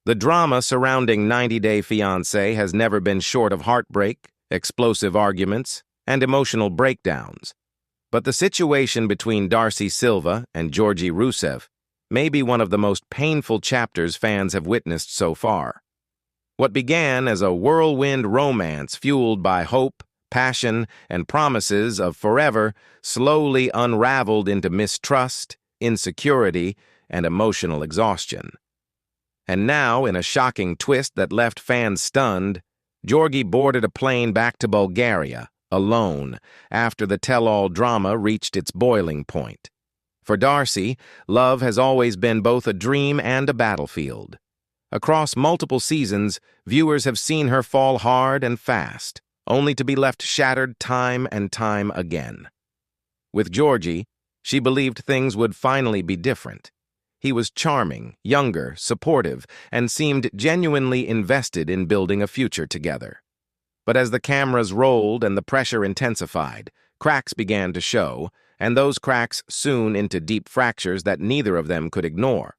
The drama surrounding 90 Day Fiancé has never been short of heartbreak, explosive arguments, and emotional breakdowns. But the situation between Darcey Silva and Georgi may be one of the most painful chapters fans have witnessed so far. What began as a whirlwind romance fueled by hope, passion, and promises of forever slowly unraveled into mistrust, insecurity, and emotional exhaustion. And now, in a shocking twist that left fans stunned, Georgi boarded a plane back to Bulgaria, alone, after the tell-all drama reached its boiling point. For Darcey, love has always been both a dream and a battlefield. Across multiple seasons, viewers have seen her fall hard and fast, only to be left shattered time and time again. With Georgi, she believed things would finally be different. He was charming, younger, supportive, and seemed genuinely invested in building a future together. But as the cameras rolled and the pressure intensified, cracks began to show, and those cracks soon into deep fractures that neither of them could ignore.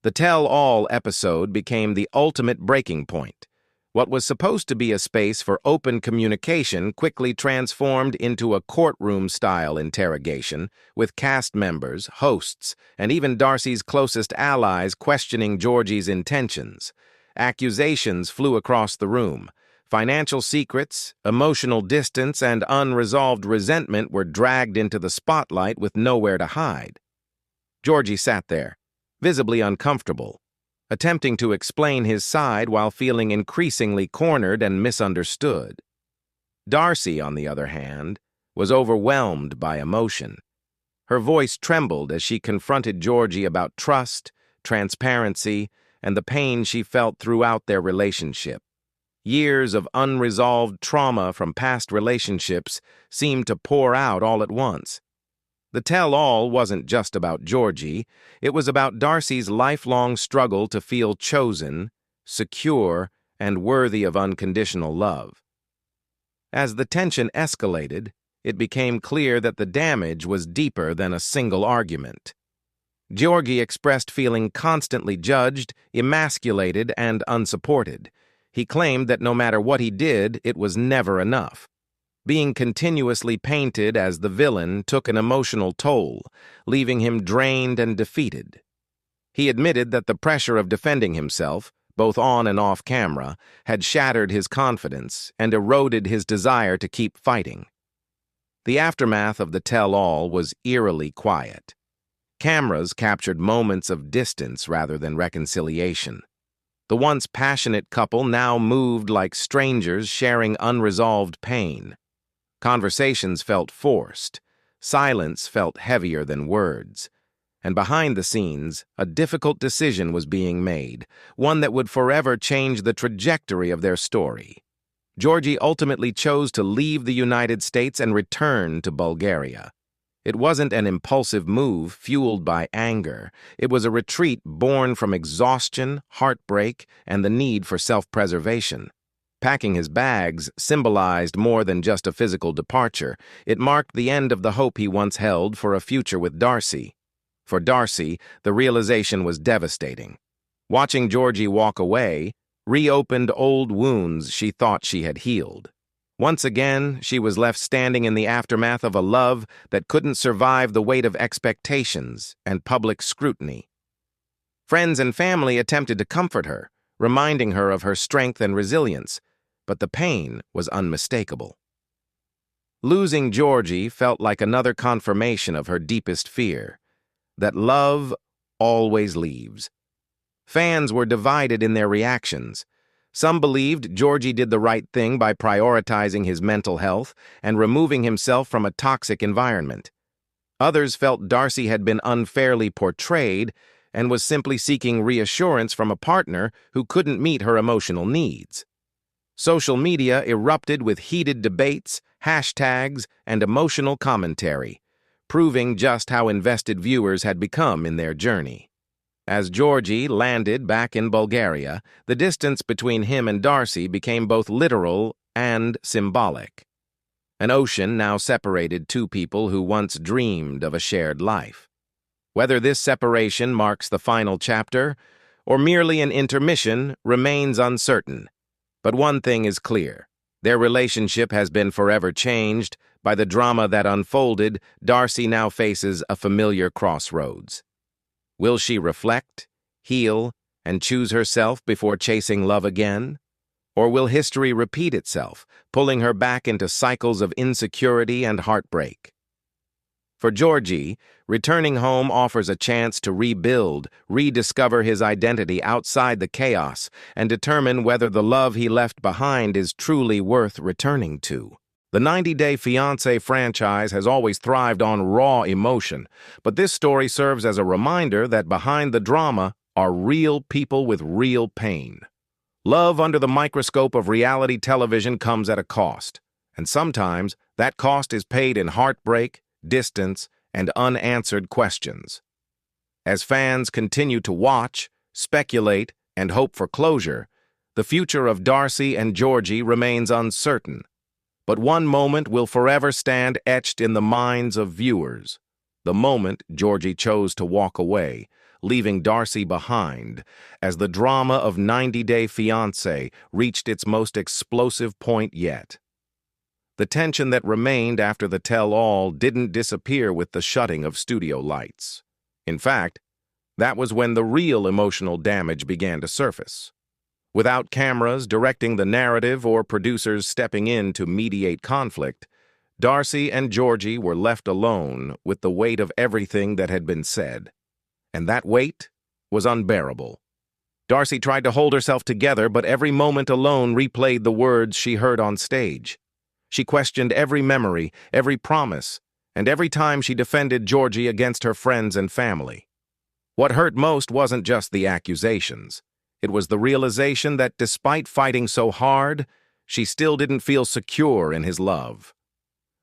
The tell-all episode became the ultimate breaking point. What was supposed to be a space for open communication quickly transformed into a courtroom-style interrogation, with cast members, hosts, and even Darcey's closest allies questioning Georgi's intentions. Accusations flew across the room. Financial secrets, emotional distance, and unresolved resentment were dragged into the spotlight with nowhere to hide. Georgi sat there, visibly uncomfortable, attempting to explain his side while feeling increasingly cornered and misunderstood. Darcey, on the other hand, was overwhelmed by emotion. Her voice trembled as she confronted Georgi about trust, transparency, and the pain she felt throughout their relationship. Years of unresolved trauma from past relationships seemed to pour out all at once. The tell-all wasn't just about Georgi, it was about Darcey's lifelong struggle to feel chosen, secure, and worthy of unconditional love. As the tension escalated, it became clear that the damage was deeper than a single argument. Georgi expressed feeling constantly judged, emasculated, and unsupported. He claimed that no matter what he did, it was never enough. Being continuously painted as the villain took an emotional toll, leaving him drained and defeated. He admitted that the pressure of defending himself, both on and off camera, had shattered his confidence and eroded his desire to keep fighting. The aftermath of the tell-all was eerily quiet. Cameras captured moments of distance rather than reconciliation. The once passionate couple now moved like strangers sharing unresolved pain. Conversations felt forced, silence felt heavier than words, and behind the scenes, a difficult decision was being made, one that would forever change the trajectory of their story. Georgi ultimately chose to leave the United States and return to Bulgaria. It wasn't an impulsive move fueled by anger. It was a retreat born from exhaustion, heartbreak, and the need for self-preservation. Packing his bags symbolized more than just a physical departure. It marked the end of the hope he once held for a future with Darcey. For Darcey, the realization was devastating. Watching Georgi walk away reopened old wounds she thought she had healed. Once again, she was left standing in the aftermath of a love that couldn't survive the weight of expectations and public scrutiny. Friends and family attempted to comfort her, reminding her of her strength and resilience, but the pain was unmistakable. Losing Georgi felt like another confirmation of her deepest fear, that love always leaves. Fans were divided in their reactions. Some believed Georgi did the right thing by prioritizing his mental health and removing himself from a toxic environment. Others felt Darcey had been unfairly portrayed and was simply seeking reassurance from a partner who couldn't meet her emotional needs. Social media erupted with heated debates, hashtags, and emotional commentary, proving just how invested viewers had become in their journey. As Georgi landed back in Bulgaria, the distance between him and Darcey became both literal and symbolic. An ocean now separated two people who once dreamed of a shared life. Whether this separation marks the final chapter, or merely an intermission remains uncertain. But one thing is clear. Their relationship has been forever changed. By the drama that unfolded, Darcey now faces a familiar crossroads. Will she reflect, heal, and choose herself before chasing love again? Or will history repeat itself, pulling her back into cycles of insecurity and heartbreak? For Georgi, returning home offers a chance to rebuild, rediscover his identity outside the chaos, and determine whether the love he left behind is truly worth returning to. The 90-Day Fiancé franchise has always thrived on raw emotion, but this story serves as a reminder that behind the drama are real people with real pain. Love under the microscope of reality television comes at a cost, and sometimes that cost is paid in heartbreak, distance, and unanswered questions. As fans continue to watch, speculate, and hope for closure, the future of Darcey and Georgi remains uncertain. But one moment will forever stand etched in the minds of viewers. The moment Georgi chose to walk away, leaving Darcey behind, as the drama of 90-Day Fiancé reached its most explosive point yet. The tension that remained after the tell-all didn't disappear with the shutting of studio lights. In fact, that was when the real emotional damage began to surface. Without cameras directing the narrative or producers stepping in to mediate conflict, Darcey and Georgi were left alone with the weight of everything that had been said. And that weight was unbearable. Darcey tried to hold herself together, but every moment alone replayed the words she heard on stage. She questioned every memory, every promise, and every time she defended Georgi against her friends and family. What hurt most wasn't just the accusations. It was the realization that despite fighting so hard, she still didn't feel secure in his love.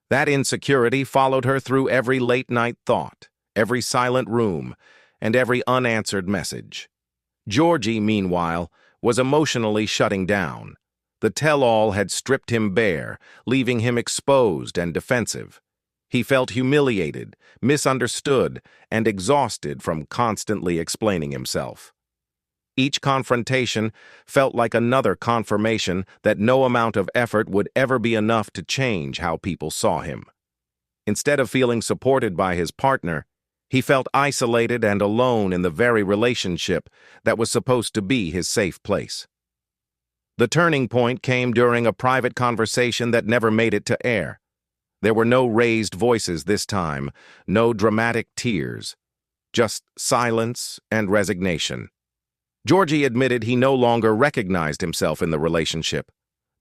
That insecurity followed her through every late-night thought, every silent room, and every unanswered message. Georgi, meanwhile, was emotionally shutting down. The tell-all had stripped him bare, leaving him exposed and defensive. He felt humiliated, misunderstood, and exhausted from constantly explaining himself. Each confrontation felt like another confirmation that no amount of effort would ever be enough to change how people saw him. Instead of feeling supported by his partner, he felt isolated and alone in the very relationship that was supposed to be his safe place. The turning point came during a private conversation that never made it to air. There were no raised voices this time, no dramatic tears, just silence and resignation. Georgi admitted he no longer recognized himself in the relationship.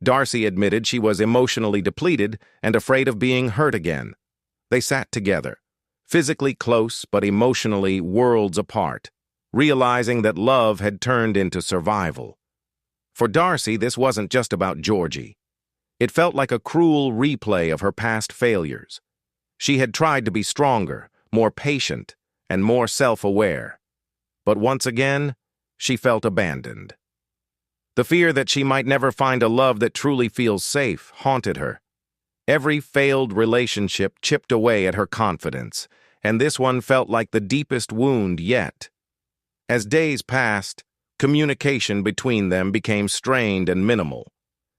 Darcey admitted she was emotionally depleted and afraid of being hurt again. They sat together, physically close but emotionally worlds apart, realizing that love had turned into survival. For Darcey, this wasn't just about Georgi. It felt like a cruel replay of her past failures. She had tried to be stronger, more patient, and more self-aware. But once again, she felt abandoned. The fear that she might never find a love that truly feels safe haunted her. Every failed relationship chipped away at her confidence, and this one felt like the deepest wound yet. As days passed, communication between them became strained and minimal.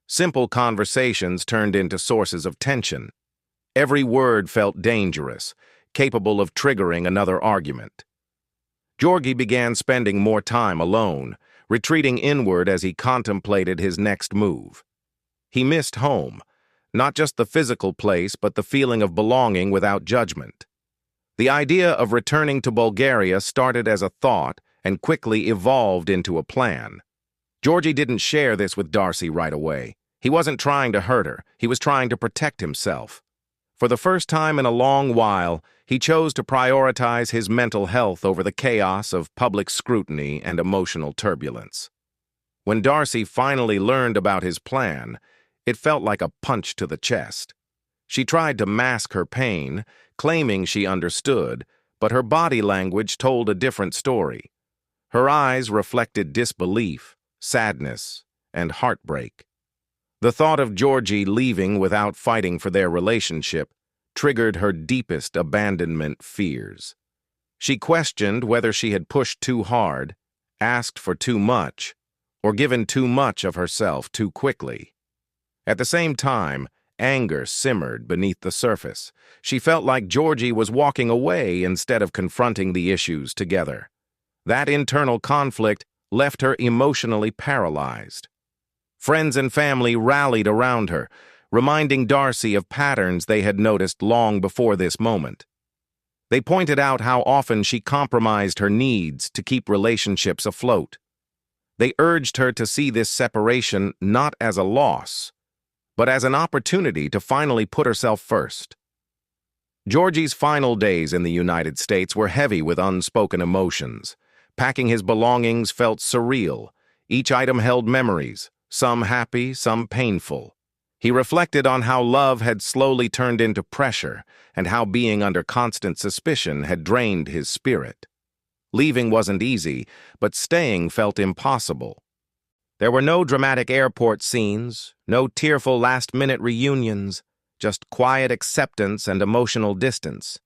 Simple conversations turned into sources of tension. Every word felt dangerous, capable of triggering another argument. Georgi began spending more time alone, retreating inward as he contemplated his next move. He missed home, not just the physical place, but the feeling of belonging without judgment. The idea of returning to Bulgaria started as a thought and quickly evolved into a plan. Georgi didn't share this with Darcey right away. He wasn't trying to hurt her. He was trying to protect himself. For the first time in a long while, he chose to prioritize his mental health over the chaos of public scrutiny and emotional turbulence. When Darcey finally learned about his plan, it felt like a punch to the chest. She tried to mask her pain, claiming she understood, but her body language told a different story. Her eyes reflected disbelief, sadness, and heartbreak. The thought of Georgi leaving without fighting for their relationship triggered her deepest abandonment fears. She questioned whether she had pushed too hard, asked for too much, or given too much of herself too quickly. At the same time, anger simmered beneath the surface. She felt like Georgi was walking away instead of confronting the issues together. That internal conflict left her emotionally paralyzed. Friends and family rallied around her, reminding Darcey of patterns they had noticed long before this moment. They pointed out how often she compromised her needs to keep relationships afloat. They urged her to see this separation not as a loss, but as an opportunity to finally put herself first. Georgi's final days in the United States were heavy with unspoken emotions. Packing his belongings felt surreal. Each item held memories, some happy, some painful. He reflected on how love had slowly turned into pressure and how being under constant suspicion had drained his spirit. Leaving wasn't easy, but staying felt impossible. There were no dramatic airport scenes, no tearful last-minute reunions, just quiet acceptance and emotional distance.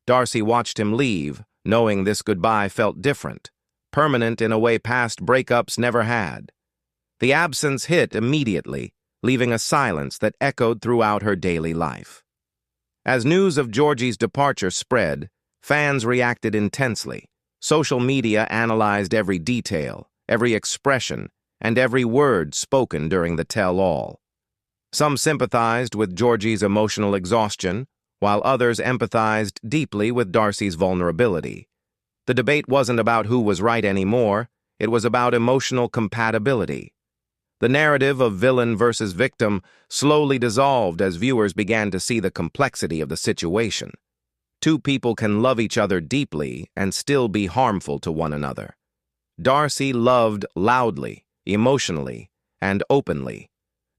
Darcey watched him leave, knowing this goodbye felt different, permanent in a way past breakups never had. The absence hit immediately, leaving a silence that echoed throughout her daily life. As news of Georgi's departure spread, fans reacted intensely. Social media analyzed every detail, every expression, and every word spoken during the tell-all. Some sympathized with Georgi's emotional exhaustion, while others empathized deeply with Darcey's vulnerability. The debate wasn't about who was right anymore, it was about emotional compatibility. The narrative of villain versus victim slowly dissolved as viewers began to see the complexity of the situation. Two people can love each other deeply and still be harmful to one another. Darcey loved loudly, emotionally, and openly.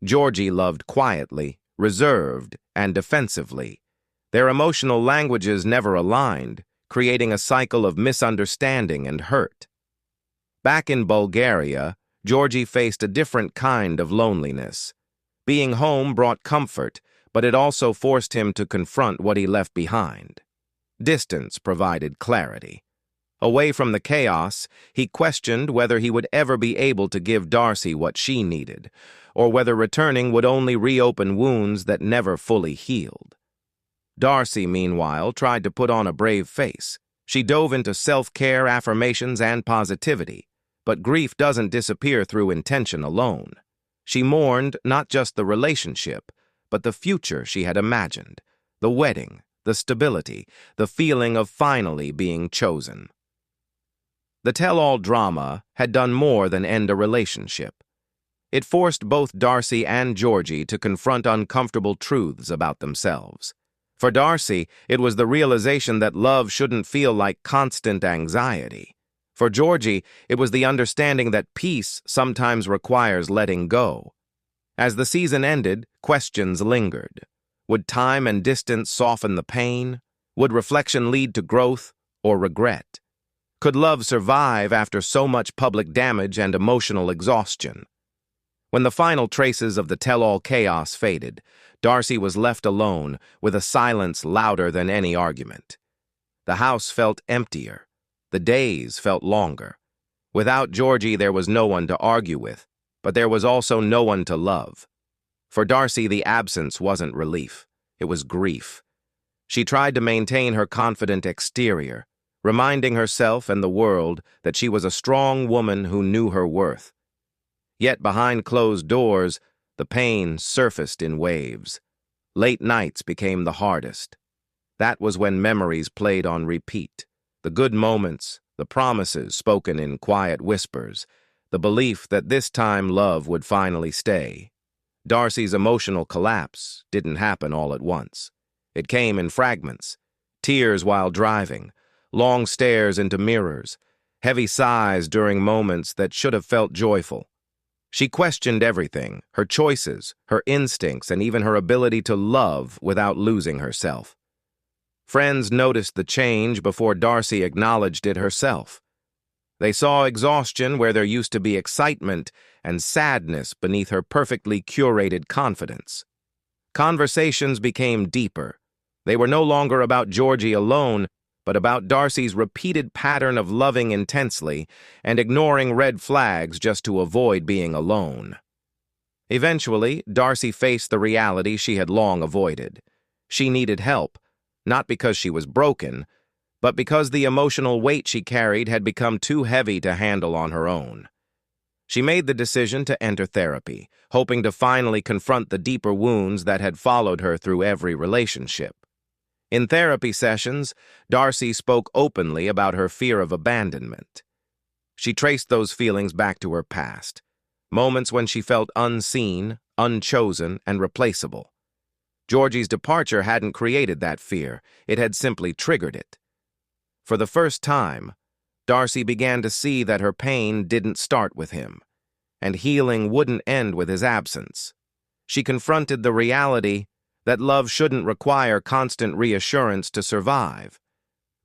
Georgi loved quietly, reserved, and defensively. Their emotional languages never aligned, creating a cycle of misunderstanding and hurt. Back in Bulgaria, Georgi faced a different kind of loneliness. Being home brought comfort, but it also forced him to confront what he left behind. Distance provided clarity. Away from the chaos, he questioned whether he would ever be able to give Darcey what she needed, or whether returning would only reopen wounds that never fully healed. Darcey, meanwhile, tried to put on a brave face. She dove into self-care, affirmations, and positivity. But grief doesn't disappear through intention alone. She mourned not just the relationship, but the future she had imagined, the wedding, the stability, the feeling of finally being chosen. The tell-all drama had done more than end a relationship. It forced both Darcey and Georgi to confront uncomfortable truths about themselves. For Darcey, it was the realization that love shouldn't feel like constant anxiety. For Georgi, it was the understanding that peace sometimes requires letting go. As the season ended, questions lingered. Would time and distance soften the pain? Would reflection lead to growth or regret? Could love survive after so much public damage and emotional exhaustion? When the final traces of the tell-all chaos faded, Darcey was left alone with a silence louder than any argument. The house felt emptier. The days felt longer. Without Georgi, there was no one to argue with, but there was also no one to love. For Darcey, the absence wasn't relief. It was grief. She tried to maintain her confident exterior, reminding herself and the world that she was a strong woman who knew her worth. Yet behind closed doors, the pain surfaced in waves. Late nights became the hardest. That was when memories played on repeat. The good moments, the promises spoken in quiet whispers, the belief that this time love would finally stay. Darcey's emotional collapse didn't happen all at once. It came in fragments. Tears while driving, long stares into mirrors, heavy sighs during moments that should have felt joyful. She questioned everything, her choices, her instincts, and even her ability to love without losing herself. Friends noticed the change before Darcey acknowledged it herself. They saw exhaustion where there used to be excitement and sadness beneath her perfectly curated confidence. Conversations became deeper. They were no longer about Georgi alone, but about Darcey's repeated pattern of loving intensely and ignoring red flags just to avoid being alone. Eventually, Darcey faced the reality she had long avoided. She needed help, not because she was broken, but because the emotional weight she carried had become too heavy to handle on her own. She made the decision to enter therapy, hoping to finally confront the deeper wounds that had followed her through every relationship. In therapy sessions, Darcey spoke openly about her fear of abandonment. She traced those feelings back to her past, moments when she felt unseen, unchosen, and replaceable. Georgi's departure hadn't created that fear, it had simply triggered it. For the first time, Darcey began to see that her pain didn't start with him, and healing wouldn't end with his absence. She confronted the reality that love shouldn't require constant reassurance to survive.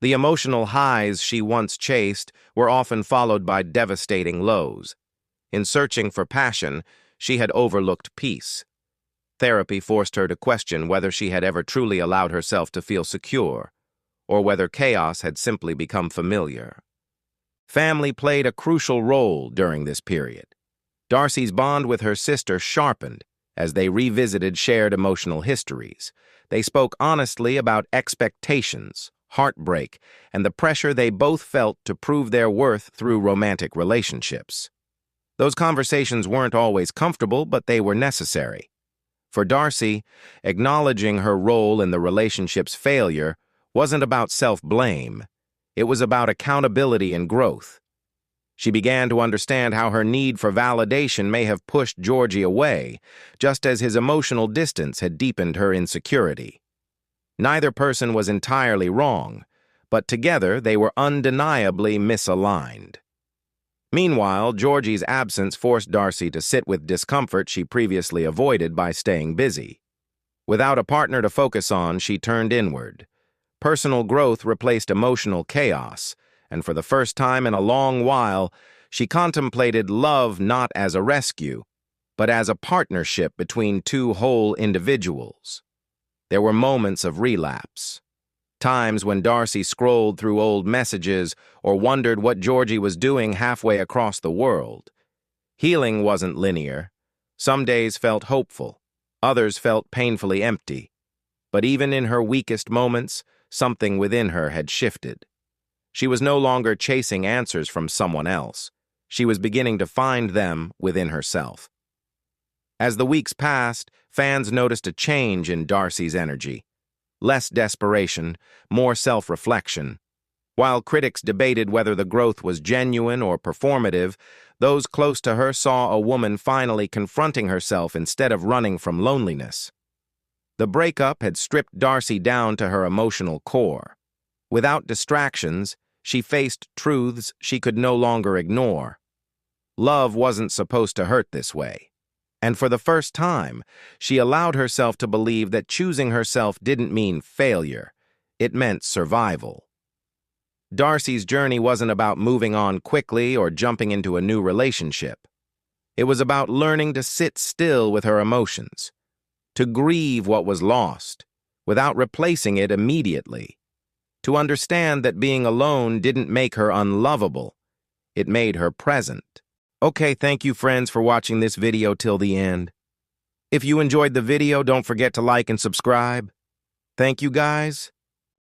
The emotional highs she once chased were often followed by devastating lows. In searching for passion, she had overlooked peace. Therapy forced her to question whether she had ever truly allowed herself to feel secure, or whether chaos had simply become familiar. Family played a crucial role during this period. Darcey's bond with her sister sharpened as they revisited shared emotional histories. They spoke honestly about expectations, heartbreak, and the pressure they both felt to prove their worth through romantic relationships. Those conversations weren't always comfortable, but they were necessary. For Darcey, acknowledging her role in the relationship's failure wasn't about self-blame. It was about accountability and growth. She began to understand how her need for validation may have pushed Georgi away, just as his emotional distance had deepened her insecurity. Neither person was entirely wrong, but together they were undeniably misaligned. Meanwhile, Georgi's absence forced Darcey to sit with discomfort she previously avoided by staying busy. Without a partner to focus on, she turned inward. Personal growth replaced emotional chaos, and for the first time in a long while, she contemplated love not as a rescue, but as a partnership between two whole individuals. There were moments of relapse. Times when Darcey scrolled through old messages or wondered what Georgi was doing halfway across the world. Healing wasn't linear. Some days felt hopeful, others felt painfully empty. But even in her weakest moments, something within her had shifted. She was no longer chasing answers from someone else. She was beginning to find them within herself. As the weeks passed, fans noticed a change in Darcey's energy. Less desperation, more self-reflection. While critics debated whether the growth was genuine or performative, those close to her saw a woman finally confronting herself instead of running from loneliness. The breakup had stripped Darcey down to her emotional core. Without distractions, she faced truths she could no longer ignore. Love wasn't supposed to hurt this way. And for the first time, she allowed herself to believe that choosing herself didn't mean failure. It meant survival. Darcey's journey wasn't about moving on quickly or jumping into a new relationship. It was about learning to sit still with her emotions, to grieve what was lost, without replacing it immediately, to understand that being alone didn't make her unlovable. It made her present. Okay, thank you friends for watching this video till the end. If you enjoyed the video, don't forget to like and subscribe. Thank you guys.